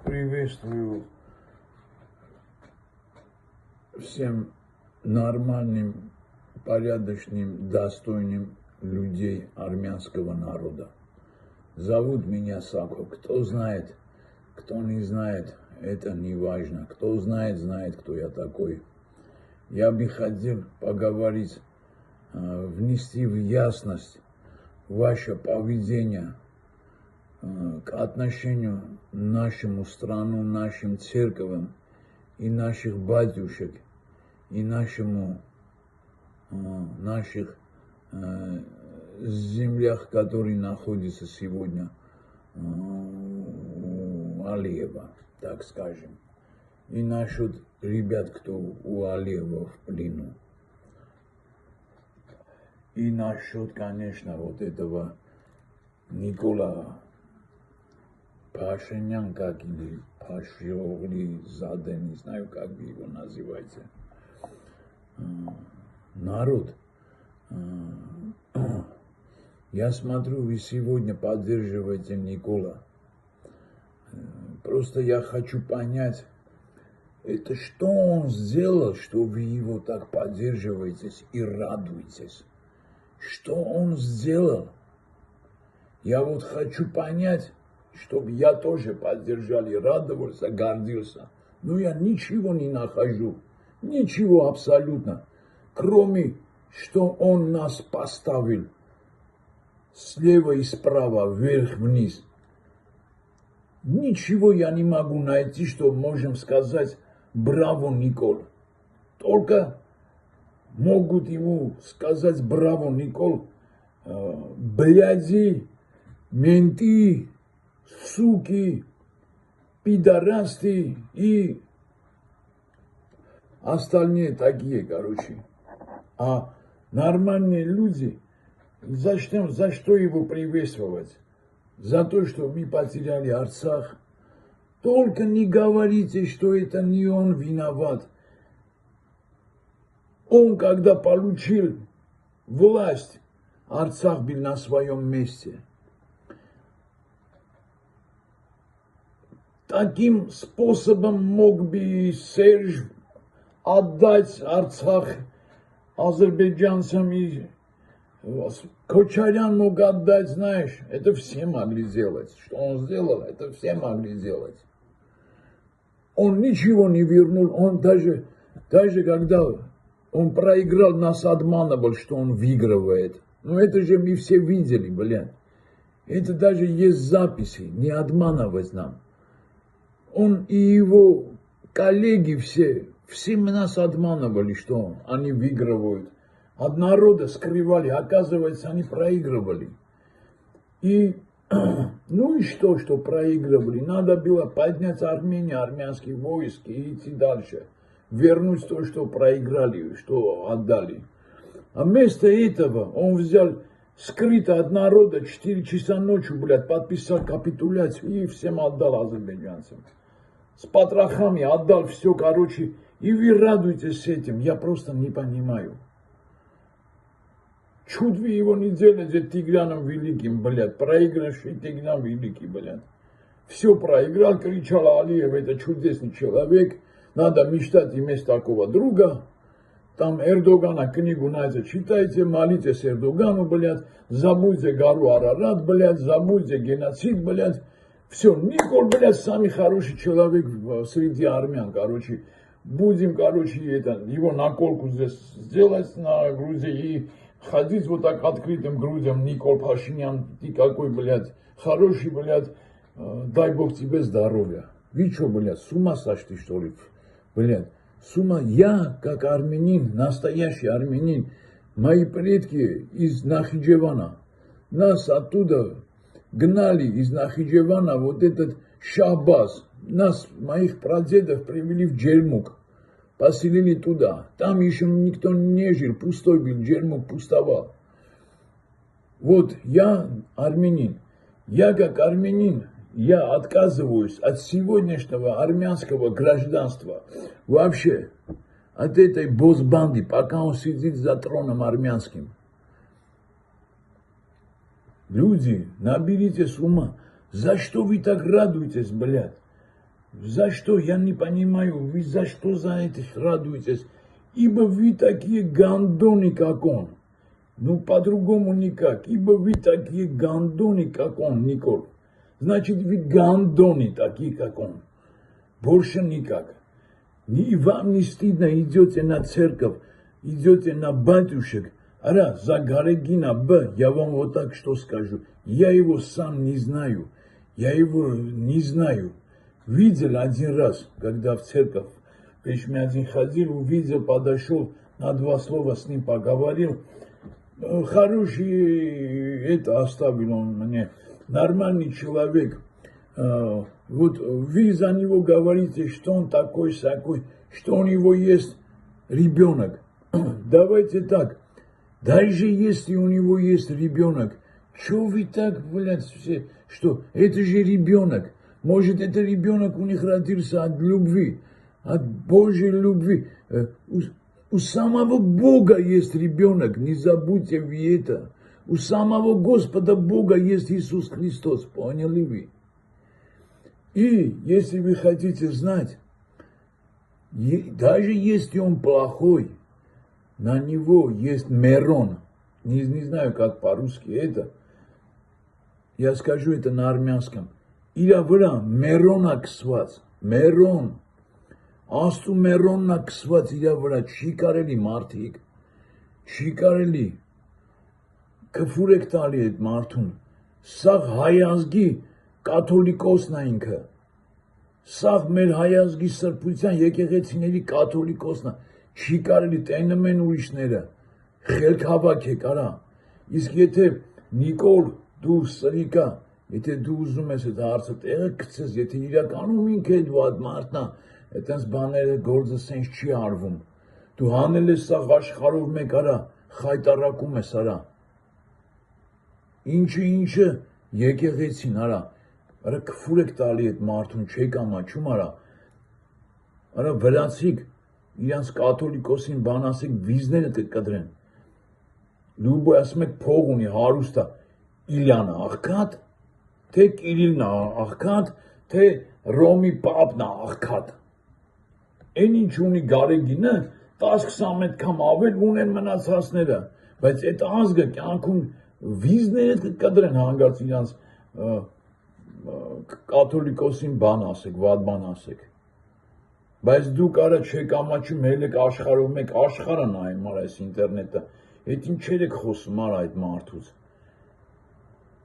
Приветствую всем нормальным, порядочным, достойным людей армянского народа. Зовут меня Сако. Кто знает, кто не знает, это не важно. Кто знает, знает, кто я такой. Я бы хотел поговорить, внести в ясность ваше поведение к отношению нашему страну, нашим церковям и наших батюшек, и наших землях, которые находятся сегодня у Алиева, так скажем. И насчет ребят, кто у Алиева в плену. И насчет, конечно, вот этого Никола Пашинян, как или Пашиогли Заде, не знаю, как вы его называете. Народ, я смотрю, вы сегодня поддерживаете Никола. Просто я хочу понять, это что он сделал, что вы его так поддерживаете и радуетесь? Что он сделал? Я вот хочу понять, чтобы я тоже поддержал и радовался, гордился. Но я ничего не нахожу. Ничего абсолютно. Кроме, что он нас поставил слева и справа, вверх-вниз. Ничего я не могу найти, что можем сказать «Браво, Никол». Только могут ему сказать «Браво, Никол», бляди, менты, суки, пидорасты и остальные такие, короче. А нормальные люди, за что его приветствовать? За то, что мы потеряли Арцах. Только не говорите, что это не он виноват. Он, когда получил власть, Арцах был на своем месте. Таким способом мог бы Серж отдать Арцах азербайджанцам и Кочарян мог отдать, знаешь, это все могли сделать. Что он сделал, это все могли сделать. Он ничего не вернул, он даже когда он проиграл, нас обманывал, что он выигрывает. Но это же мы все видели, блин. Это даже есть записи, не обманывать нам. Он и его коллеги все нас обманывали, что они выигрывают. От народа скрывали, оказывается, они проигрывали. И, ну и что проигрывали? Надо было поднять Армению, армянские войски и идти дальше. Вернуть то, что проиграли, что отдали. А вместо этого он взял скрыто от народа 4 часа ночью, блядь, подписал капитуляцию и всем отдал азербайджанцам. С потрохами отдал все, короче, и вы радуетесь этим, я просто не понимаю. Чуть вы его не делаете Тиграном Великим, блядь, проигравший Тигран Великий, блядь. Все проиграл, кричал Алиев, это чудесный человек, надо мечтать иметь такого друга. Там Эрдогана книгу найдете, читайте, молитесь Эрдогану, блядь, забудьте гору Арарат, блядь, забудьте геноцид, блядь. Все, Никол, блядь, самый хороший человек среди армян, короче. Будем, короче, его наколку здесь сделать на Грузии и ходить вот так открытым грудям. Никол Пашинян, ты какой, блядь, хороший, блядь, дай Бог тебе здоровья. Вы что, блядь, с ума сошли, что ли, блядь? С ума, я, как армянин, настоящий армянин, мои предки из Нахичевана, нас оттуда гнали из Нахичевана, вот этот Шахбаз, нас, моих прадедов, привели в Джермук, поселили туда. Там еще никто не жил, пустой был, Джермук пустовал. Вот я армянин, я как армянин, я отказываюсь от сегодняшнего армянского гражданства, вообще от этой босс-банды, пока он сидит за троном армянским. Люди, наберите с ума. За что вы так радуетесь, блядь? За что, я не понимаю, вы за что за это радуетесь? Ибо вы такие гандоны, как он. Ну, по-другому никак. Ибо вы такие гандоны, как он, Никол. Значит, вы гандоны такие, как он. Больше никак. И вам не стыдно, идете на церковь, идете на батюшек. Ара, за Гарегина Б, я вам вот так что скажу. Я его сам не знаю. Я его не знаю. Видел один раз, когда в церковь Пешмядин ходил, увидел, подошел, на 2 слова с ним поговорил. Хороший это оставил он мне. Нормальный человек. Вот вы за него говорите, что он такой-сякой, что у него есть ребенок. Давайте так. Даже если у него есть ребенок, что вы так, блядь, все, что это же ребенок. Может, это ребенок у них родился от любви, от Божьей любви. У самого Бога есть ребенок, не забудьте вы это. У самого Господа Бога есть Иисус Христос, поняли вы? И если вы хотите знать, даже если он плохой, на него есть мерон. Не знаю, как по-русски это. Я скажу это на армянском. Իրա վրա մերոնա կսված, մերոն, աստու մերոննա կսված իրա վրա, չի կարելի մարդիկ, չի կարելի, կվուր եք տալի այդ մարդուն, սաղ հայազգի կաթոլիկոսն է ինքը, սաղ մեր հայազգի սրբության եկեղեցիների կաթոլիկոսն է, չի կարելի տենում են ուրիշները, խելք հավաք եք արա, իսկ եթե Նիկոլ դու սրիկա, եթե դու ուզում ես այդ հարցը տեղը գցես, եթե իրականում ինքը այդ վատ մարդն է, այդպես բաները գործը սենց չի արվում։ Դու հանել ես սա աշխարհով մեկ արա, խայտարակում ես արա։ Ինչը եկեղեցին արա։ Արա քֆուր եք տալի այդ մարդուն, չեք ամաչում արա։ Արա վրացիք իրանց կաթոլիկոսին բան ասեք, վիզները կկտրեն։ Լուբոյ ասում եք փող ունի, հարուստ է։ Իլյանը աղքատ թե Կիրիլն աղքատ, թե Ռոմի պապն աղքատ։ Այն ինչ ունի Գարեգինը 10-20 անգամ ավել ունեն մնացածները, բայց այդ ազգը կյանքում վիզները կկտրեն հանգարց իրանց կաթոլիկոսին բան ասեք, վատ բան ասեք։ Բայց դուք արա չեք ամաչում, հել եք աշխարհով մեկ աշխարհը նայում արա այս ինտերնետը, այդ ինչեր եք խոսում արա այդ մարդուց։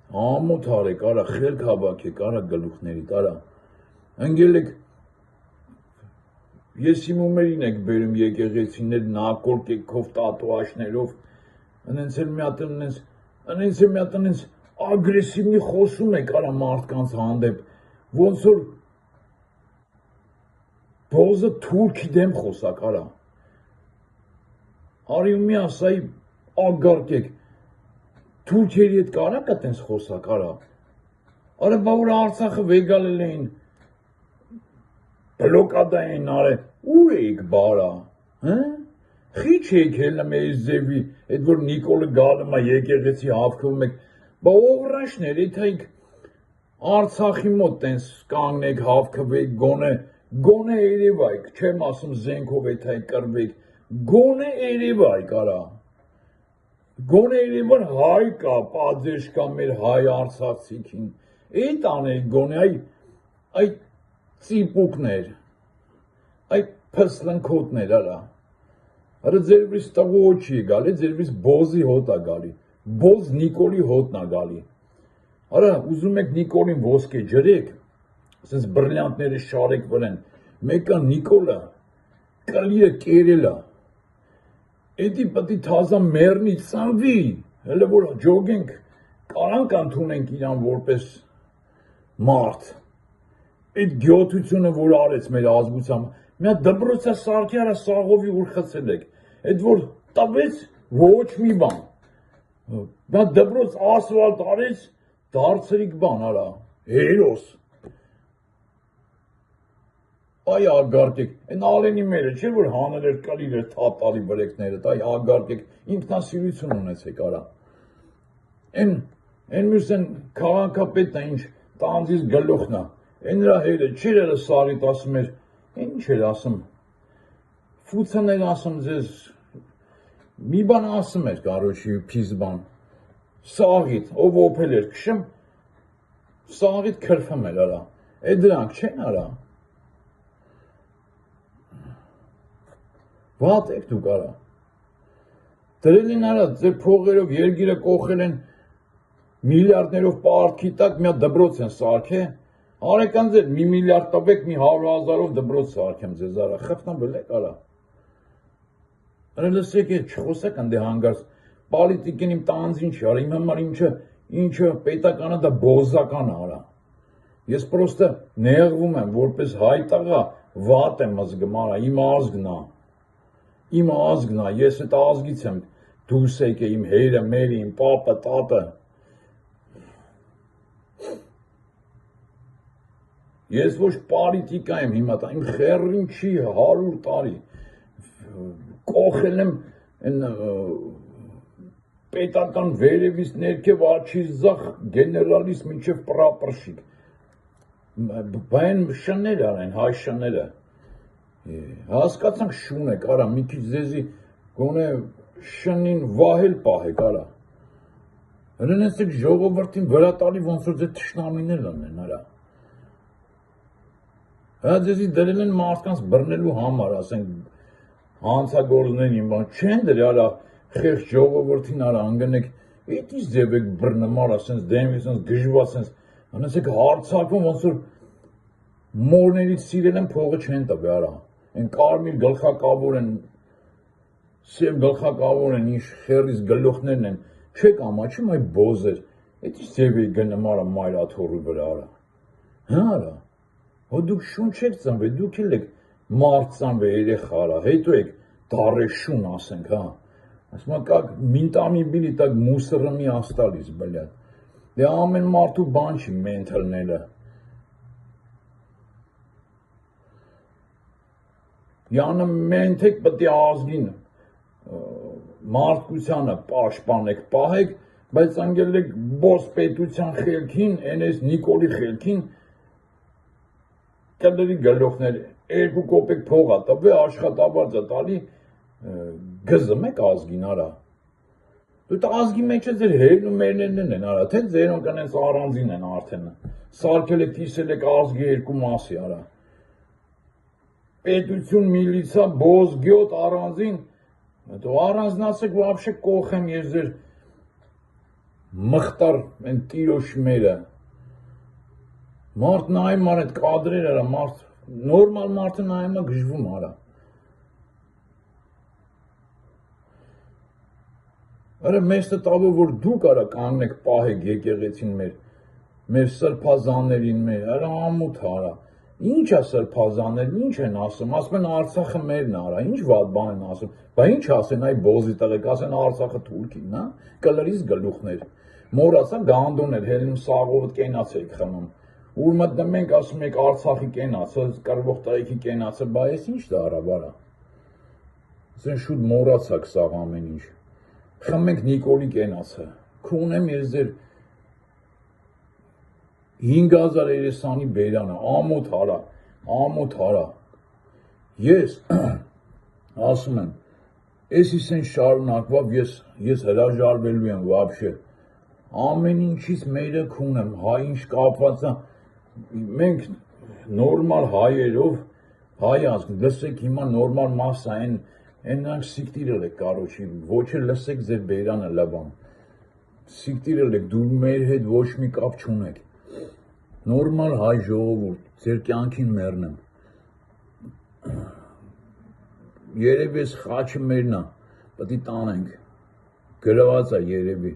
Ամոթ արեք, արա, խելք հավաքեք, արա գլուխներիդ, արա, ընգել եք, ես իմ ումերին եք բերում եկեղեցիներ, նակորկ եք քով տատուաժներով, ընենց էլ մի հատ ընենց ագրեսիվնի խոսում եք, արա, մարդկանց հանդեպ, ոնց որ բոզը թուրքի դեմ խոսակ, արա, արի ու մի ասայի ագարկ եք, Թուրքերի հետ կարակ այտենց խոսակ, արա, արա բա որ Արցախը վեգալել էին, բլոկադա էին արել, ուր էիք բարա, խիչ էիք հելնը մեզ ձևի, այդ որ Նիկոլը գալում է եկեղեցի հավքվում եք, բա ողրաշներ, էդ հայք Արցախի մոտ տենց կանգնեք, հավքվեք, գոնե երևայք, չեմ ասում զենքով էդ հայք կրվեք, գոնե երևայք, արա, Գոնե երևան հայ կա, պաձեշ կա մեր հայ արցախցիքին, այդ անեք գոնե այ ծիպուկներ, այ պսլնքոտներ արա, արա ձերվիս տղու ոչի է գալի, ձերվիս բոզի հոտ է գալի, բոզ Նիկոլի հոտն է գալի, արա ուզում եք Նիկոլին ոսկե ջրեք, ասենց բրլյանտները շարեք վրեն, մեկա Նիկոլը կլիրը կերել է, Էդի պտի թազա մերնի ծանվի, հելը որ ջոգենք, կարանք անթունենք իրան որպես մարդ, այդ գյոթությունը որ արեց մեր ազգությամբ, մի հատ դպրոցա սարքի արա սաղովի ուր խցել եք, այդ որ տվեց ոչ մի բան, նա դպրոց ասվալտ արեց, դարձրիք բան արա, հերոս, Այ ագարտեք, այն ալենի մերը չէ, որ հանել էր կալիր էր թատալի բրեկները, այ ագարտեք, ինքնասիրություն ունեցեք արա։ Այն մյուս են քաղաքապետն է ինչ տանձից գլուխն է, Այն նրա հերը չէր էլ սարիտ ասում էր, ինչ էր ասում, ֆուցաներ ասում ձեզ, մի բան ասում էր կարոչի փիզ բան, սաղիտ, ով օփել էր քշում, սաղիտ քրփում էր արա, դրանք չեն արա, վատ եք դուք արա, դրել են արա, ձեր փողերով երգիրը կողել են, միլիարդներով պարտքի տակ մի հատ դպրոց են սարքե, Արեկան ձեր մի միլիարդ տվեք, մի 100,000-ով դպրոց սարքեմ ձեզ արա, խփնաբել եք արա։ Արա լսեք է, չխոսեք ընդե հանգարց, պոլիտիկին իմ տանձին չի արա, իմ համար ինչը պետականը դա բոզական արա։ Ես պրոստը նեղվում եմ, որպես հայ տղա, վատ եմ ազգում արա, իմ ազգն ա, ես այդ ազգից եմ դուրս եկե, իմ հերը, մերը, իմ պապը, տատը։ Ես ոչ պոլիտիկա եմ հիմա, իմ խերին չի 100 տարի, կողել եմ պետական վերևից ներքև աչից ձախ գեներալից մինչև պրապրշիկ, բայն շներ արեն, հայ շները, հասկացանք շուն եք, արա, մի քիչ ձեզի գոնե շնին վահել պահեք, արա, հրենեցեք ժողովրդին վրա տալի ոնց որ ձեր թշնամիներ լնեն, արա, Հա ձեզի դրել են մարդկանց բռնելու համար, ասենք, հանցագործներին, չեն դրի արա խեղճ ժողովրդին արա անգնեք, էդի ձև եք բռնում արա, սենց դեմի, սենց գժված, սենց, անեցեք հարցակում, ոնց որ մորներից սիրել են փողը չեն տվի արա, են կարմիր գլխակավոր են, սև գլխակավոր են, ինչ խերից գլոխներն են, չեք ամաչում այ բոզեր, էդի ձև եք գնում արա մայրաթորի վրա արա, հա արա, Հո դուք շուն չեք ծնվել, դուք էլ եք մարդ ծնվել երեխա արա, հետո եք դառե շուն ասենք, հա, ասում ա կակ մինտամի բիլի տակ մուսրմի աստալից, բլյատ, դե ամեն մարդու բան չի մենթլնելը, Յանը մենթեք պտի ազգին մարդկությանը պաշպանեք, պահեք, բայց անգել եք բոս պետության խելքին, ենես Նիկոլի խելքին, կլերի գլոխներ, 2 կոպեկ փողա տվե, աշխատավարձը տալի, գզում եք ազգին արա, դուք ազգի մեջ է ձեր հերն ու մերներն են արա, թե ձերոնք անենց առանձին են արդեն, սարքել եք, կիսել եք ազգի 2 մասի արա, պետություն, միլիցա, բոզ, գյոտ, առանձին, առանձնացեք, վաբշե կողեմ ես ձեր մխտար են տիրոշ մերը, Մարդ նայում ար այդ կադրեր արա, նորմալ մարդը նայում ա գժվում արա։ Արա մեստը տավը, որ դուք արա կանգնեք պահեք եկեղեցին մեր սրբազաններին մեր, արա ամութ արա, ինչ ա սրբազաներն, ինչ են ասում, ասում են Արցախը մերն արա, ինչ վատ բան են ասում, բա ինչ ասեն այ բոզի տղեք, ասեն Արցախը թուրքին, հա, կլրից գլուխներ, մորացա գանդոներ, հելնում սաղովդ կենաց եք խմում, Ուր մտնում ենք ասում եք Արցախի կենացը, կրվող տղեկի կենացը, բա ես ինչ դա արաբարա, ասեն շուտ մորացակ սաղ ամեն ինչ, խմենք Նիկոլի կենացը, կունեմ ես ձեր 5000 երեսանի բերանը, ամոթ արա, ես ասում եմ, ես իսեն շարունակվավ, ես հրաժարվելու եմ վաբշե, ամեն ինչից մերը կունեմ, հայ ինչ կապվածա, մենք նորմալ հայերով, հայ ազգ, լսեք հիմա նորմալ մասա, են նրանք սիկտիրել եք կարոչի, ոչ էլ լսեք ձեր բերանը լավան, սիկտիրել եք, դու մեր հետ ոչ մի կապ չունեք, նորմալ հայ ժողովուրդ, ձեր կյանքին մերնեմ, երևի ես խաչը մերնա, պտի տանենք, գրված է երևի,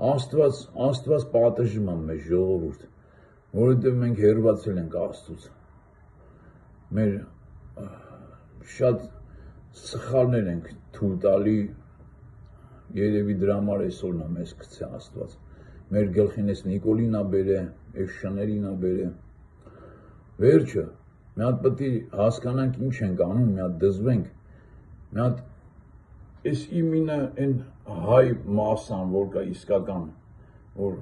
Աստված պատժում է մեզ ժողովուրդ, որովհետև մենք հեռացել ենք Աստծուց, մեր շատ սխալներ ենք թույլ տալի, երևի դրա համար այսօրն է մեզ գցե Աստված, մեր գլխին էս Նիկոլին ա բերե, այս շներին ա բերե, վերջը, մի հատ պտի հասկանանք ինչ ենք անում, մի հատ դզվենք, մի հատ Ես իմինը են հայ մասան, որ կա իսկական, որ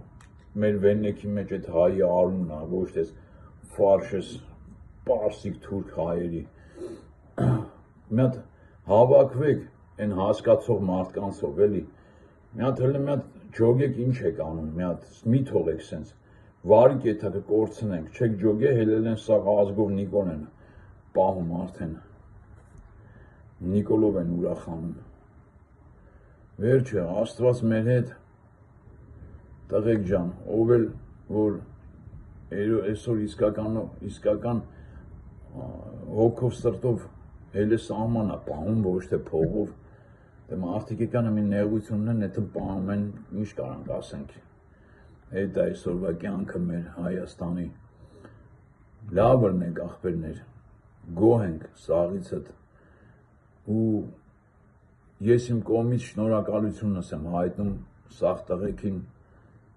մեր վեննեքի մեջ այդ հայի արունն է, ոչ տես ֆարշես պարսիկ թուրք հայերի մի հատ հավաքվեք այն հասկացող մարդկանցով էլի մի հատ հələ մի հատ ջոգեք ինչ եք անում մի հատ մի թողեք սենց վարի կեթակը կորցնենք չեք ջոգե հելել են սա ազգով Նիկոն են պահում արդեն Նիկոլով են ուրախանում վերջը Աստված մեր հետ տղեկ ջան ով էլ որ այսօր իսկական հոգով սրտով հել է սահմանա պահում ոչ թե փողով դե մարդիկ եկան մի նեղություն ունեն եթե պահում են ինչ կարանք ասենք այդ այսօրվա կյանքը մեր Հայաստանի լավ ըլնենք աղբերներ գոհ ենք սաղիցդ ու ես իմ կողմից շնորհակալությունս եմ հայտնում սաղ տղեկին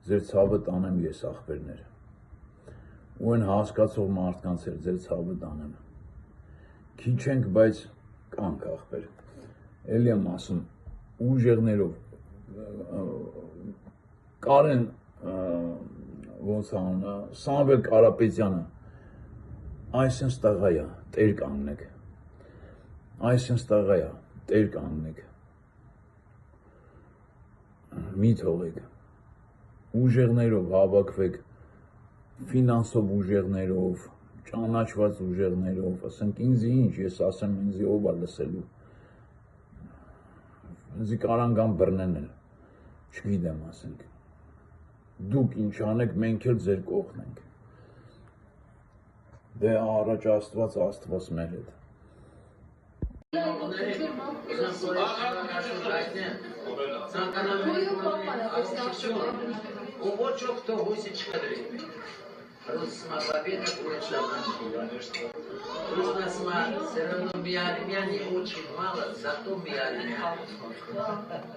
ձեր ցավը տանեմ ես աղբերներ ու այն հասկացող մարդկանց էլ ձեր ցավը տանեմ քիչ ենք բայց կանք աղբեր էլի եմ ասում ուժերներով Կարեն ոնց անունը Սամվել Կարապետյանը այսինքն տղա է տեր կանգնեք այսինքն տղա է տեր կանգնեք մի թողեք ուժերներով հավաքվեք ֆինանսով ուժերներով ճանաչված ուժերներով ասենք ինձ ինչ ես ասեմ ինձ ով է լսելու ինձ կարան գան բռնեն էլ չգիտեմ ասենք դուք ինչ անեք մենք էլ ձեր կողքն ենք դե առաջ Աստված մեր հետ Уводчик, кто гусечка древний. Русма победа будет Русма все равно армяне очень мало, зато мы армяне.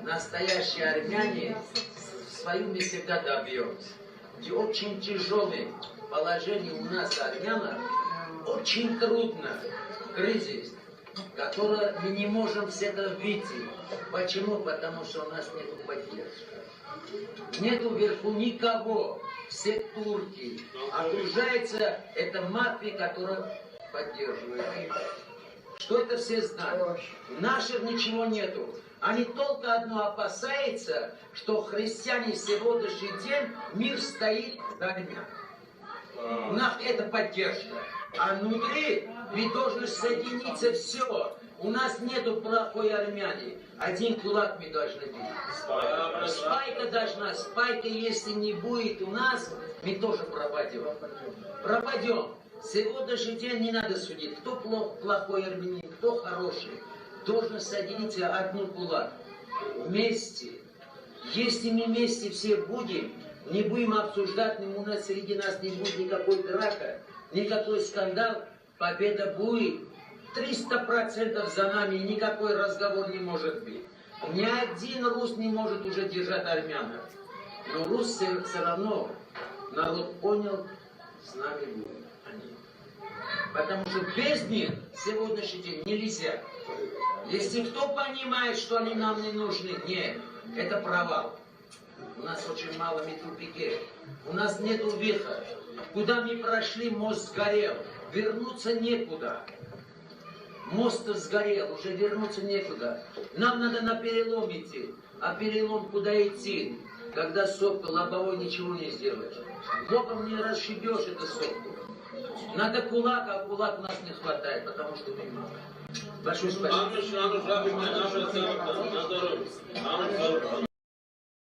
Настоящие армяне своими всегда добьются. И очень тяжелое положение у нас армянах, очень трудно, кризис, который мы не можем с этого выйти. Почему? Потому что у нас нет поддержки. Нету вверху никого, все турки. Окружается эта мафия, которая поддерживает. Что это все знают? Наших ничего нету. Они только одно опасаются, что христиане в сегодняшний день мир стоит за армян. У нас это поддержка. А внутри вы должны соединиться все. У нас нету плохой армяне. Один кулак мы должны быть. Спайка должна. Спайка, если не будет у нас, мы тоже пропадем. Пропадем. Сегодняшний день не надо судить, кто плохой армянин, кто хороший. Должен соединиться одну кулак. Вместе. Если мы вместе все будем, не будем обсуждать, у нас среди нас не будет никакой драка, никакой скандал, победа будет. 300% за нами, никакой разговор не может быть. Ни один рус не может уже держать армянов. Но рус все равно, народ понял, с нами будут они. Потому что без них сегодняшний день нельзя. Если кто понимает, что они нам не нужны, нет, это провал. У нас очень мало тупике. У нас нет выхода. Куда мы прошли, мост сгорел. Вернуться некуда. Мост сгорел, уже вернуться некуда. Нам надо на перелом идти. А перелом куда идти? Когда сопка лобовой ничего не сделаешь. Боком не расшибешь эту сопку. Надо кулак, а кулак у нас не хватает, потому что мы мало. Большое спасибо.